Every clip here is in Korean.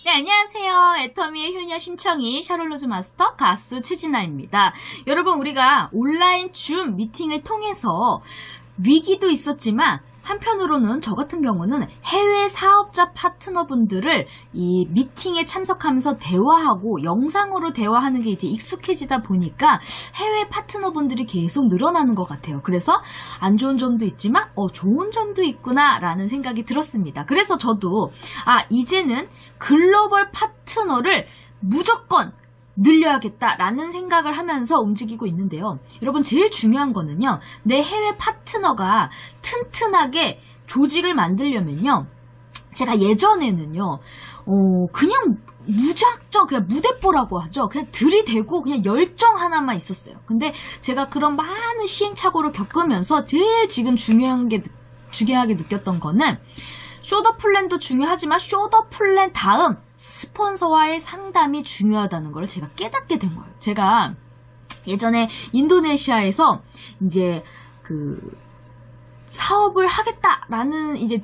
네, 안녕하세요. 애터미의 효녀 심청이 샤롤로즈 마스터 가수 최진아입니다. 여러분, 우리가 온라인 줌 미팅을 통해서 위기도 있었지만 한편으로는 저 같은 경우는 해외 사업자 파트너분들을 이 미팅에 참석하면서 대화하고 영상으로 대화하는 게 이제 익숙해지다 보니까 해외 파트너분들이 계속 늘어나는 것 같아요. 그래서 안 좋은 점도 있지만 좋은 점도 있구나 라는 생각이 들었습니다. 그래서 저도 이제는 글로벌 파트너를 무조건 늘려야겠다라는 생각을 하면서 움직이고 있는데요. 여러분, 제일 중요한 거는요, 내 해외 파트너가 튼튼하게 조직을 만들려면요, 제가 예전에는요, 그냥 무작정 그냥 무대뽀라고 하죠. 그냥 들이대고 그냥 열정 하나만 있었어요. 근데 제가 그런 많은 시행착오를 겪으면서 제일 지금 중요하게 느꼈던 거는 쇼더 플랜도 중요하지만 쇼더 플랜 다음 스폰서와의 상담이 중요하다는 걸 제가 깨닫게 된 거예요. 제가 예전에 인도네시아에서 이제 사업을 하겠다라는 이제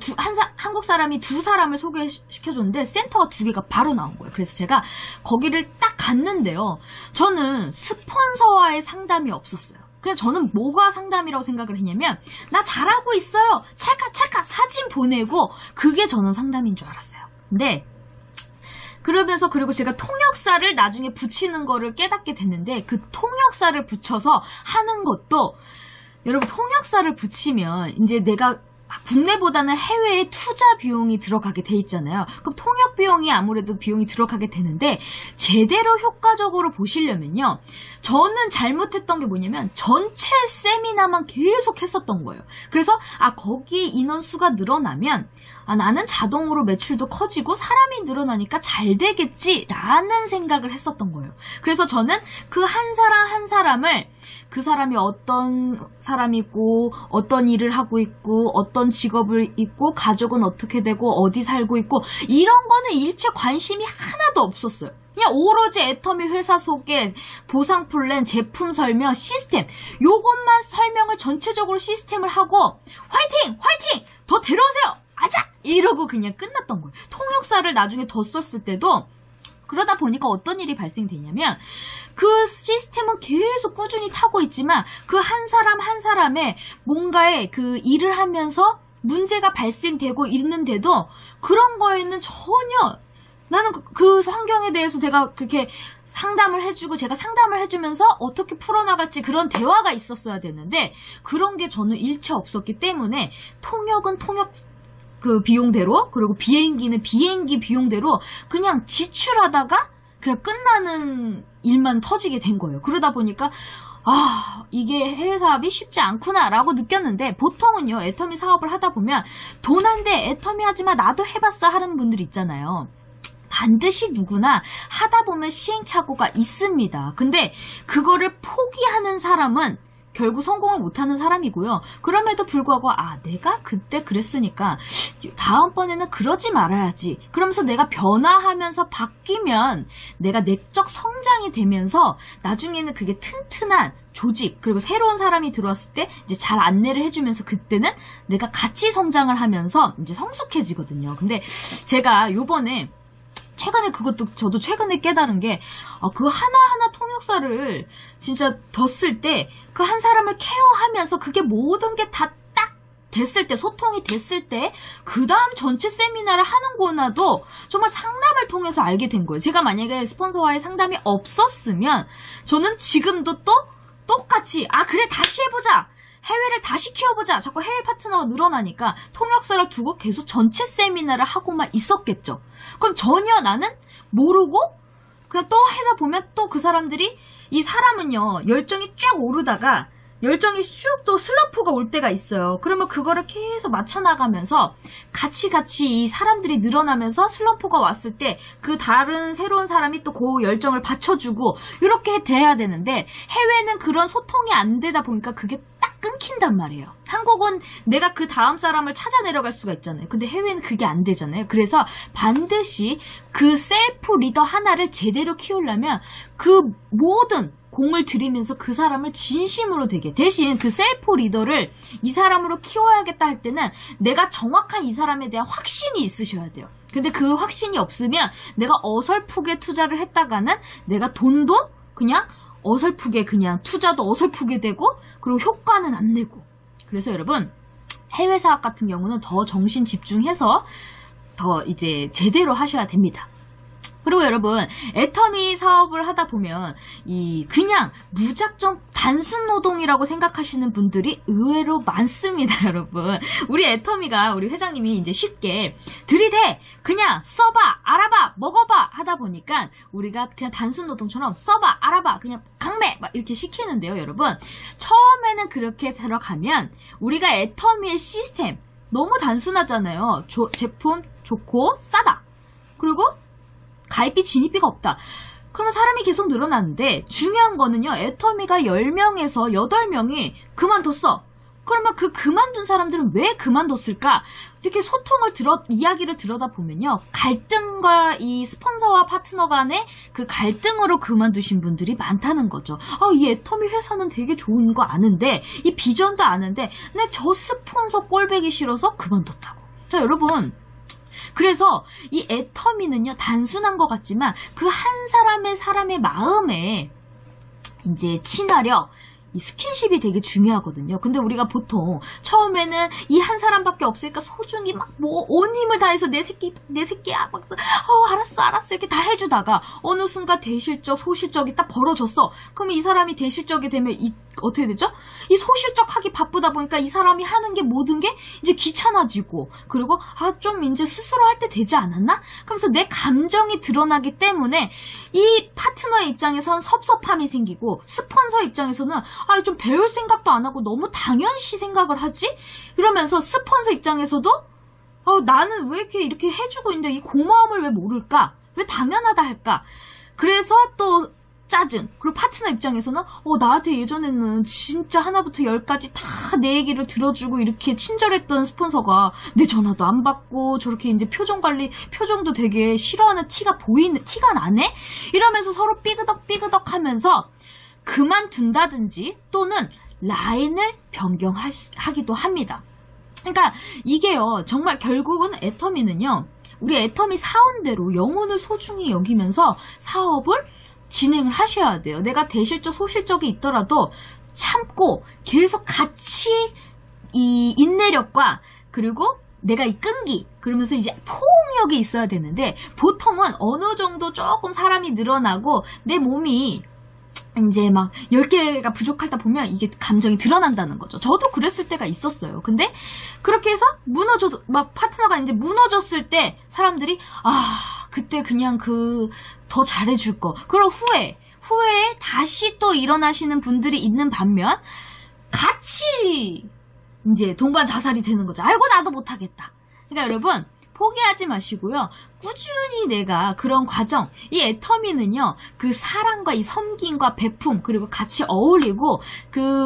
한국 사람이 두 사람을 소개시켜줬는데 센터가 두 개가 바로 나온 거예요. 그래서 제가 거기를 딱 갔는데요. 저는 스폰서와의 상담이 없었어요. 그냥 저는 뭐가 상담이라고 생각을 했냐면, 나 잘하고 있어요. 찰칵찰칵 사진 보내고, 그게 저는 상담인 줄 알았어요. 근데 그러면서 그리고 제가 통역사를 나중에 붙이는 거를 깨닫게 됐는데, 그 통역사를 붙여서 하는 것도, 여러분, 통역사를 붙이면 이제 내가 국내보다는 해외에 투자 비용이 들어가게 돼 있잖아요. 그럼 통역 비용이 아무래도 비용이 들어가게 되는데, 제대로 효과적으로 보시려면요, 저는 잘못했던 게 뭐냐면 전체 세미나만 계속 했었던 거예요. 그래서 거기에 인원수가 늘어나면 나는 자동으로 매출도 커지고 사람이 늘어나니까 잘 되겠지라는 생각을 했었던 거예요. 그래서 저는 그 한 사람 한 사람을, 그 사람이 어떤 사람이고 어떤 일을 하고 있고 어떤 직업을 있고 가족은 어떻게 되고 어디 살고 있고 이런 거는 일체 관심이 하나도 없었어요. 그냥 오로지 애터미 회사 소개, 보상 플랜, 제품 설명, 시스템, 요것만 설명을 전체적으로 시스템을 하고 화이팅! 화이팅! 더 데려오세요! 아자! 이러고 그냥 끝났던 거예요. 통역사를 나중에 더 썼을 때도 그러다 보니까 어떤 일이 발생되냐면, 그 시스템은 계속 꾸준히 타고 있지만 그 한 사람 한 사람의 뭔가의 그 일을 하면서 문제가 발생되고 있는데도 그런 거에는 전혀, 나는 그 환경에 대해서 제가 그렇게 상담을 해주고 제가 상담을 해주면서 어떻게 풀어나갈지 그런 대화가 있었어야 되는데, 그런 게 저는 일체 없었기 때문에 통역은 통역 그 비용대로, 그리고 비행기는 비행기 비용대로 그냥 지출하다가 그냥 끝나는 일만 터지게 된 거예요. 그러다 보니까 이게 해외 사업이 쉽지 않구나 라고 느꼈는데, 보통은요, 애터미 사업을 하다 보면 돈 안 돼, 애터미 하지마, 나도 해봤어 하는 분들 있잖아요. 반드시 누구나 하다 보면 시행착오가 있습니다. 근데 그거를 포기하는 사람은 결국 성공을 못하는 사람이고요. 그럼에도 불구하고 내가 그때 그랬으니까 다음번에는 그러지 말아야지. 그러면서 내가 변화하면서 바뀌면 내가 내적 성장이 되면서 나중에는 그게 튼튼한 조직, 그리고 새로운 사람이 들어왔을 때 이제 잘 안내를 해주면서 그때는 내가 같이 성장을 하면서 이제 성숙해지거든요. 근데 제가 요번에 최근에 그것도 저도 최근에 깨달은 게, 그 하나하나 통역사를 진짜 뒀을 때 그 한 사람을 케어하면서 그게 모든 게 다 딱 됐을 때, 소통이 됐을 때 그 다음 전체 세미나를 하는구나도 정말 상담을 통해서 알게 된 거예요. 제가 만약에 스폰서와의 상담이 없었으면 저는 지금도 또 똑같이 그래 다시 해보자, 해외를 다시 키워보자, 자꾸 해외 파트너가 늘어나니까 통역사를 두고 계속 전체 세미나를 하고만 있었겠죠. 그럼 전혀 나는 모르고 그냥 또 하다 보면 또 그 사람들이, 이 사람은요, 열정이 쫙 오르다가 열정이 쭉 또 슬럼프가 올 때가 있어요. 그러면 그거를 계속 맞춰나가면서 같이 이 사람들이 늘어나면서 슬럼프가 왔을 때 그 다른 새로운 사람이 또 그 열정을 받쳐주고 이렇게 돼야 되는데, 해외는 그런 소통이 안 되다 보니까 그게 딱 끊긴단 말이에요. 한국은 내가 그 다음 사람을 찾아 내려갈 수가 있잖아요. 근데 해외는 그게 안 되잖아요. 그래서 반드시 그 셀프 리더 하나를 제대로 키우려면 그 모든 공을 들이면서 그 사람을 진심으로 되게, 대신 그 셀프 리더를 이 사람으로 키워야겠다 할 때는 내가 정확한 이 사람에 대한 확신이 있으셔야 돼요. 근데 그 확신이 없으면 내가 어설프게 투자를 했다가는 내가 돈도 그냥 어설프게 그냥 투자도 어설프게 되고 그리고 효과는 안 내고. 그래서 여러분 해외 사업 같은 경우는 더 정신 집중해서 더 이제 제대로 하셔야 됩니다. 그리고 여러분 애터미 사업을 하다 보면 그냥 무작정 단순 노동이라고 생각하시는 분들이 의외로 많습니다. 여러분 우리 애터미가 우리 회장님이 이제 쉽게 들이대 그냥 써봐 알아봐 먹어봐 하다 보니까 우리가 그냥 단순 노동처럼 써봐 알아봐 그냥 강매 막 이렇게 시키는데요. 여러분 처음에는 그렇게 들어가면 우리가 애터미의 시스템 너무 단순하잖아요. 제품 좋고 싸다. 그리고 가입비 진입비가 없다. 그러면 사람이 계속 늘어나는데 중요한 거는요. 애터미가 10명에서 8명이 그만뒀어. 그러면 그 그만둔 사람들은 왜 그만뒀을까? 이렇게 이야기를 들여다 보면요. 갈등과 이 스폰서와 파트너 간의 그 갈등으로 그만두신 분들이 많다는 거죠. 이 애터미 회사는 되게 좋은 거 아는데 이 비전도 아는데 근데 저 스폰서 꼴배기 싫어서 그만뒀다고. 자 여러분 그래서 이 애터미는요 단순한 것 같지만 그 한 사람의 마음에 이제 친화력 이 스킨십이 되게 중요하거든요. 근데 우리가 보통 처음에는 이 한 사람밖에 없으니까 소중히 막 온 힘을 다해서 내 새끼야 막 알았어 이렇게 다 해주다가 어느 순간 대실적 소실적이 딱 벌어졌어. 그러면 이 사람이 대실적이 되면 어떻게 되죠? 이 소실적하기 바쁘다 보니까 이 사람이 하는 게 모든 게 이제 귀찮아지고 그리고 좀 이제 스스로 할 때 되지 않았나? 그러면서 내 감정이 드러나기 때문에 이 파트너의 입장에선 섭섭함이 생기고 스폰서 입장에서는 좀 배울 생각도 안 하고 너무 당연시 생각을 하지? 이러면서 스폰서 입장에서도 나는 왜 이렇게 해주고 있는데 이 고마움을 왜 모를까? 왜 당연하다 할까? 그래서 또 짜증. 그리고 파트너 입장에서는 나한테 예전에는 진짜 하나부터 10까지 다 내 얘기를 들어주고 이렇게 친절했던 스폰서가 내 전화도 안 받고 저렇게 이제 표정도 되게 싫어하는 티가 나네? 이러면서 서로 삐그덕 하면서 그만둔다든지 또는 라인을 변경하기도 합니다. 그러니까 이게요 정말 결국은 애터미는요 우리 애터미 사원대로 영혼을 소중히 여기면서 사업을 진행을 하셔야 돼요. 내가 대실적 소실적이 있더라도 참고 계속 같이 이 인내력과 그리고 내가 이 끈기 그러면서 이제 포옹력이 있어야 되는데 보통은 어느 정도 조금 사람이 늘어나고 내 몸이 이제 막 10개가 부족하다 보면 이게 감정이 드러난다는 거죠. 저도 그랬을 때가 있었어요. 근데 그렇게 해서 막 파트너가 이제 무너졌을 때 사람들이 그때 그냥 더 잘해줄 거. 그럼 후에 다시 또 일어나시는 분들이 있는 반면 같이 이제 동반 자살이 되는 거죠. 아이고 나도 못하겠다. 그러니까 여러분 포기하지 마시고요. 꾸준히 내가 그런 과정, 이 애터미는요, 그 사랑과 이 섬김과 베품, 그리고 같이 어울리고,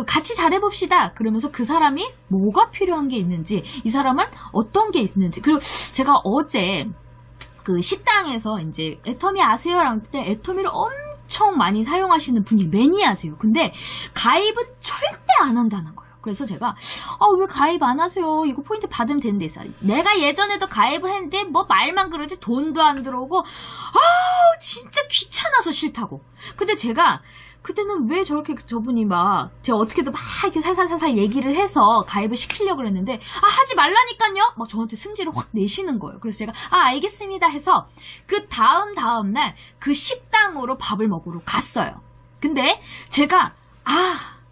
같이 잘해봅시다. 그러면서 그 사람이 뭐가 필요한 게 있는지, 이 사람은 어떤 게 있는지, 그리고 제가 어제 그 식당에서 이제 애터미 아세요라고 했는데 애터미를 엄청 많이 사용하시는 분이 매니아세요. 근데 가입은 절대 안 한다는 거예요. 그래서 제가 왜 가입 안 하세요? 이거 포인트 받으면 되는데 내가 예전에도 가입을 했는데 뭐 말만 그러지 돈도 안 들어오고 진짜 귀찮아서 싫다고. 근데 제가 그때는 왜 저렇게 저분이 제가 어떻게든 막 이렇게 살살살살 얘기를 해서 가입을 시키려고 했는데 하지 말라니까요? 막 저한테 승질을 확 내시는 거예요. 그래서 제가 알겠습니다 해서 그 다음 날 그 식당으로 밥을 먹으러 갔어요. 근데 제가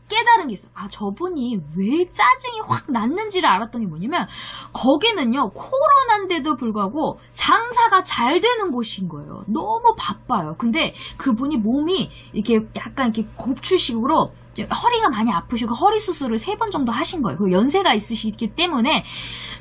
깨달은 게 있어요. 저분이 왜 짜증이 확 났는지를 알았던 게 뭐냐면 거기는요 코로나인데도 불구하고 장사가 잘 되는 곳인 거예요. 너무 바빠요. 근데 그분이 몸이 이렇게 약간 이렇게 곱추식으로 허리가 많이 아프시고 허리 수술을 3번 정도 하신 거예요. 그리고 연세가 있으시기 때문에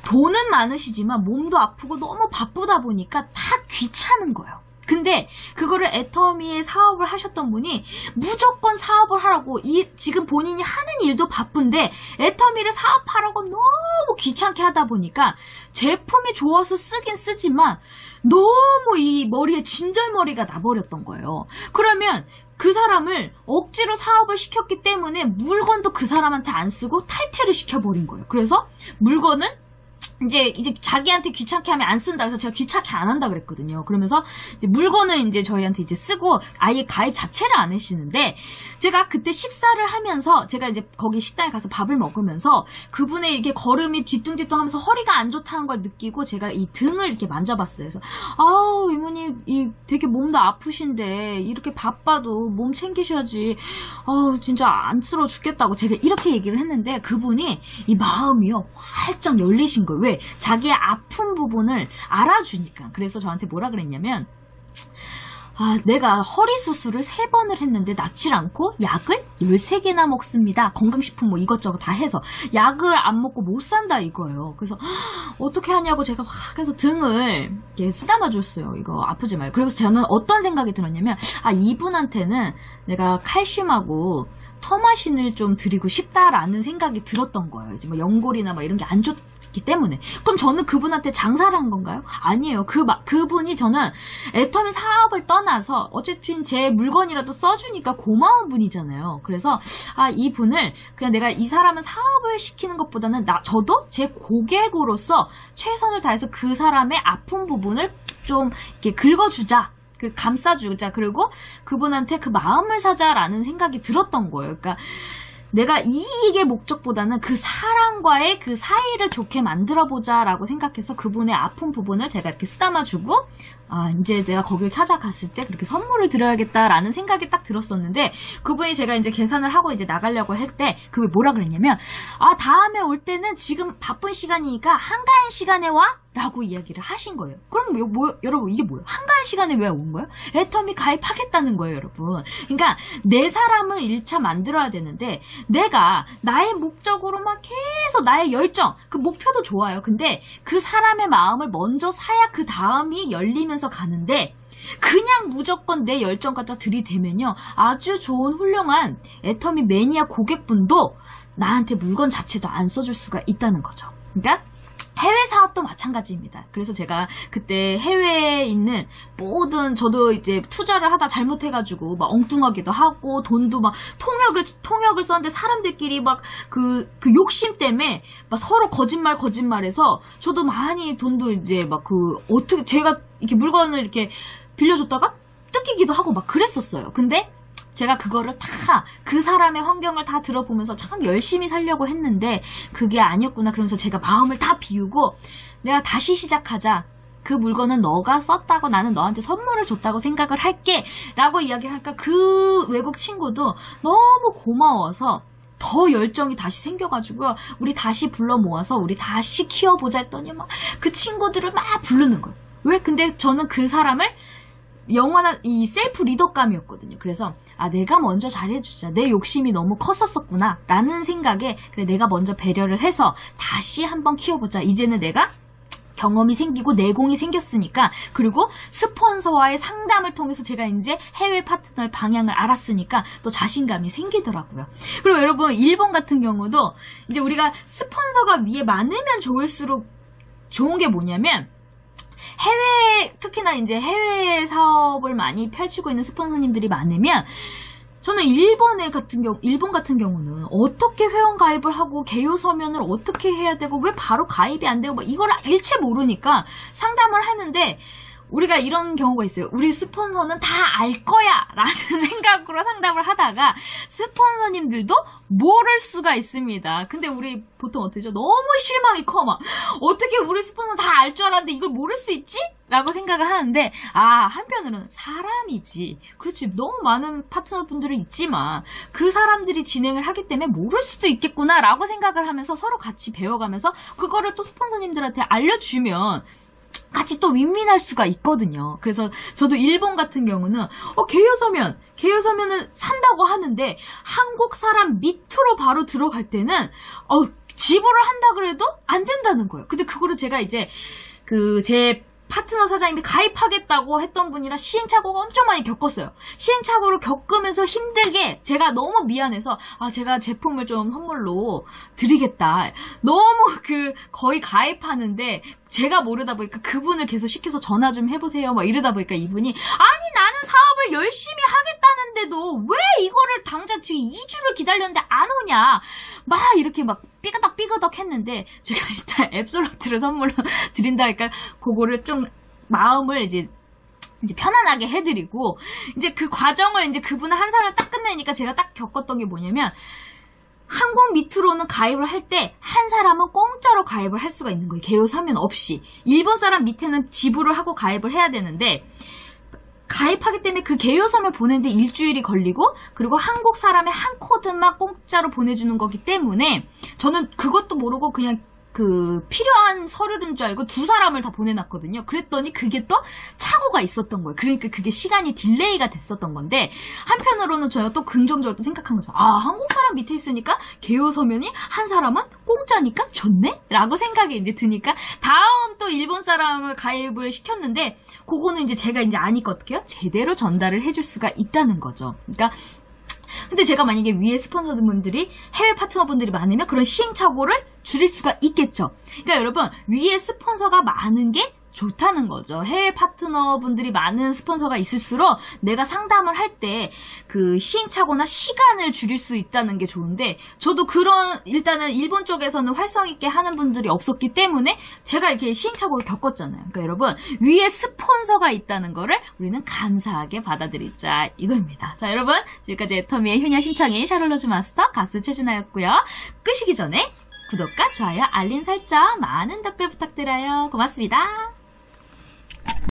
돈은 많으시지만 몸도 아프고 너무 바쁘다 보니까 다 귀찮은 거예요. 근데 그거를 애터미의 사업을 하셨던 분이 무조건 사업을 하라고 지금 본인이 하는 일도 바쁜데 애터미를 사업하라고 너무 귀찮게 하다 보니까 제품이 좋아서 쓰긴 쓰지만 너무 이 머리에 진절머리가 나버렸던 거예요. 그러면 그 사람을 억지로 사업을 시켰기 때문에 물건도 그 사람한테 안 쓰고 탈퇴를 시켜버린 거예요. 그래서 물건은 이제 자기한테 귀찮게 하면 안 쓴다 해서 제가 귀찮게 안 한다 그랬거든요. 그러면서 이제 물건은 이제 저희한테 이제 쓰고 아예 가입 자체를 안 하시는데, 제가 그때 식사를 하면서 제가 이제 거기 식당에 가서 밥을 먹으면서 그분의 이게 걸음이 뒤뚱뒤뚱 하면서 허리가 안 좋다는 걸 느끼고 제가 이 등을 이렇게 만져봤어요. 그래서 아우, 이모님 되게 몸도 아프신데 이렇게 바빠도 몸 챙기셔야지. 진짜 안쓰러워 죽겠다고 제가 이렇게 얘기를 했는데, 그분이 이 마음이요 활짝 열리신 거예요. 왜? 자기의 아픈 부분을 알아주니까. 그래서 저한테 뭐라 그랬냐면, 내가 허리 수술을 3번을 했는데 낫질 않고 약을 13개나 먹습니다. 건강식품 뭐 이것저것 다 해서 약을 안 먹고 못 산다 이거예요. 그래서 어떻게 하냐고 제가 막 해서 등을 이렇게 쓰다마 줬어요. 이거 아프지 말고. 그래서 저는 어떤 생각이 들었냐면, 이분한테는 내가 칼슘하고 터마신을 좀 드리고 싶다라는 생각이 들었던 거예요. 이제 뭐 연골이나 뭐 이런 게 안 좋기 때문에. 그럼 저는 그분한테 장사를 한 건가요? 아니에요. 그분이 저는 애터미 사업을 떠나서 어차피 제 물건이라도 써주니까 고마운 분이잖아요. 그래서 이분을 그냥 내가 이 사람은 사업을 시키는 것보다는 저도 제 고객으로서 최선을 다해서 그 사람의 아픈 부분을 좀 이렇게 긁어주자. 감싸주자. 그리고 그분한테 그 마음을 사자라는 생각이 들었던 거예요. 그러니까 내가 이익의 목적보다는 그 사람과의 그 사이를 좋게 만들어보자라고 생각해서 그분의 아픈 부분을 제가 이렇게 쓰다마주고, 이제 내가 거길 찾아갔을 때 그렇게 선물을 드려야겠다라는 생각이 딱 들었었는데, 그분이 제가 이제 계산을 하고 이제 나가려고 할 때 그분이 뭐라 그랬냐면, 다음에 올 때는 지금 바쁜 시간이니까 한가한 시간에 와? 라고 이야기를 하신 거예요. 그럼 여러분 이게 뭐예요? 한가한 시간에 왜 온 거예요? 애터미 가입하겠다는 거예요, 여러분. 그러니까 내 사람을 1차 만들어야 되는데, 내가 나의 목적으로 막 계속 나의 열정, 그 목표도 좋아요. 근데 그 사람의 마음을 먼저 사야 그 다음이 열리면서 가는데, 그냥 무조건 내 열정 갖다 들이대면요, 아주 좋은 훌륭한 애터미 매니아 고객분도 나한테 물건 자체도 안 써줄 수가 있다는 거죠. 그러니까 해외 사업도 마찬가지입니다. 그래서 제가 그때 해외에 있는 모든, 저도 이제 투자를 하다 잘못해가지고 막 엉뚱하기도 하고 돈도 막 통역을 썼는데 사람들끼리 막 그 욕심 때문에 막 서로 거짓말해서 저도 많이 돈도 이제 막 어떻게 제가 이렇게 물건을 이렇게 빌려줬다가 뜯기기도 하고 막 그랬었어요. 근데 제가 그거를 다 그 사람의 환경을 다 들어보면서 참 열심히 살려고 했는데 그게 아니었구나. 그러면서 제가 마음을 다 비우고 내가 다시 시작하자. 그 물건은 너가 썼다고 나는 너한테 선물을 줬다고 생각을 할게 라고 이야기를 하니까 그 외국 친구도 너무 고마워서 더 열정이 다시 생겨가지고 우리 다시 불러 모아서 우리 다시 키워보자 했더니 막 그 친구들을 막 부르는 거예요. 왜? 근데 저는 그 사람을 영원한 이 셀프 리더감이었거든요. 그래서 내가 먼저 잘해주자. 내 욕심이 너무 컸었구나 라는 생각에 그래 내가 먼저 배려를 해서 다시 한번 키워보자. 이제는 내가 경험이 생기고 내공이 생겼으니까, 그리고 스폰서와의 상담을 통해서 제가 이제 해외 파트너의 방향을 알았으니까 또 자신감이 생기더라고요. 그리고 여러분, 일본 같은 경우도 이제 우리가 스폰서가 위에 많으면 좋을수록 좋은 게 뭐냐면, 특히나 이제 해외 사업을 많이 펼치고 있는 스폰서님들이 많으면, 저는 일본 같은 경우는 어떻게 회원 가입을 하고 개요 서면을 어떻게 해야 되고 왜 바로 가입이 안 되고 막 이걸 일체 모르니까 상담을 하는데, 우리가 이런 경우가 있어요. 우리 스폰서는 다 알 거야 라는 생각으로 상담을 하다가 스폰서님들도 모를 수가 있습니다. 근데 우리 보통 어떻게 너무 실망이 커. 막 어떻게 우리 스폰서 다 알 줄 알았는데 이걸 모를 수 있지? 라고 생각을 하는데, 한편으로는 사람이지. 그렇지, 너무 많은 파트너분들이 있지만 그 사람들이 진행을 하기 때문에 모를 수도 있겠구나 라고 생각을 하면서 서로 같이 배워가면서 그거를 또 스폰서님들한테 알려주면 같이 또 윈윈할 수가 있거든요. 그래서 저도 일본 같은 경우는 개요 서면을 산다고 하는데 한국 사람 밑으로 바로 들어갈 때는 지불을 한다 그래도 안 된다는 거예요. 근데 그거를 제가 이제 제 파트너 사장님이 가입하겠다고 했던 분이라 시행착오가 엄청 많이 겪었어요. 시행착오를 겪으면서 힘들게 제가 너무 미안해서 제가 제품을 좀 선물로 드리겠다. 너무 거의 가입하는데 제가 모르다 보니까 그분을 계속 시켜서 전화 좀 해보세요 막 이러다 보니까 이분이 나는 사업을 열심히 하겠다는데도 왜 이거를 당장 지금 2주를 기다렸는데 안 오냐. 막 이렇게 막 삐그덕 했는데 제가 일단 앱솔루트를 선물로 드린다니까 그거를 좀 마음을 이제 편안하게 해드리고 이제 그 과정을 이제 그분은 한 사람을 딱 끝내니까 제가 딱 겪었던 게 뭐냐면 항공 밑으로는 가입을 할 때 한 사람은 공짜로 가입을 할 수가 있는 거예요. 개요 서면 없이. 일본 사람 밑에는 지불을 하고 가입을 해야 되는데 가입하기 때문에 그 개요섬을 보내는데 일주일이 걸리고 그리고 한국 사람의 한 코드만 공짜로 보내주는 거기 때문에 저는 그것도 모르고 그냥 그 필요한 서류인 줄 알고 두 사람을 다 보내놨거든요. 그랬더니 그게 또 착오가 있었던 거예요. 그러니까 그게 시간이 딜레이가 됐었던 건데 한편으로는 저희가 또 긍정적으로 또 생각한 거죠. 아, 한국 사람 밑에 있으니까 개요 서면이 한 사람은 공짜니까 좋네? 라고 생각이 이제 드니까 다음 또 일본 사람을 가입을 시켰는데 그거는 이제 제가 이제 아니까 어떻게 해요? 제대로 전달을 해줄 수가 있다는 거죠. 그러니까 근데 제가 만약에 위에 스폰서분들이 해외 파트너분들이 많으면 그런 시행착오를 줄일 수가 있겠죠. 그러니까 여러분 위에 스폰서가 많은 게 좋다는 거죠. 해외 파트너분들이 많은 스폰서가 있을수록 내가 상담을 할 때 그 시행착오나 시간을 줄일 수 있다는 게 좋은데 저도 그런 일단은 일본 쪽에서는 활성 있게 하는 분들이 없었기 때문에 제가 이렇게 시행착오를 겪었잖아요. 그러니까 여러분 위에 스폰서가 있다는 거를 우리는 감사하게 받아들이자 이거입니다. 자 여러분 지금까지 애터미의 효녀 심청인 샤를로즈 마스터 가수 최진아였고요. 끄시기 전에 구독과 좋아요 알림 설정 많은 댓글 부탁드려요. 고맙습니다.